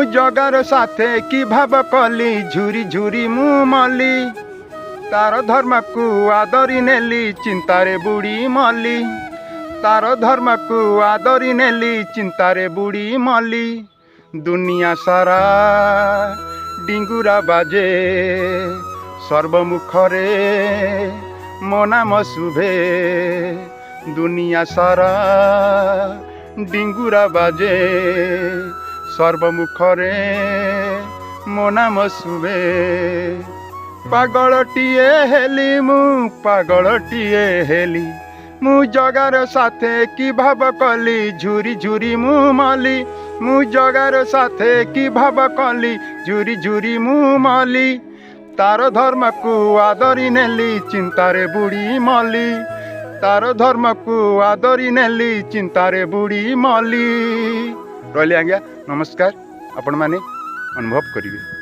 जगार साथे कि भाव कली झुरी झुरी मु मली तार धर्म को आदरी नेली चिंतारे बुड़ी मली तार धर्म को आदरी नेली चिंतारे बुड़ी मली दुनिया सारा डिंगुरा बाजे सर्वमुखरे मो नाम शुभे दुनिया सारा डिंगुरा बाजे सर्वमुखरे मो नाम शुभे पागलटिए हेली मु पागलटिए हेली मु जगार साथे कि भाव कली झुरी झुरी मु मली मु जगार साथे कि भाव कली झुरी झुरी मु मली तार धर्म को आदरी नेली चिंतारे बुड़ी मली तार धर्म को आदरी नेली चिंतारे बुड़ी मली रही आज्ञा नमस्कार आपण माने अनुभव करिवे।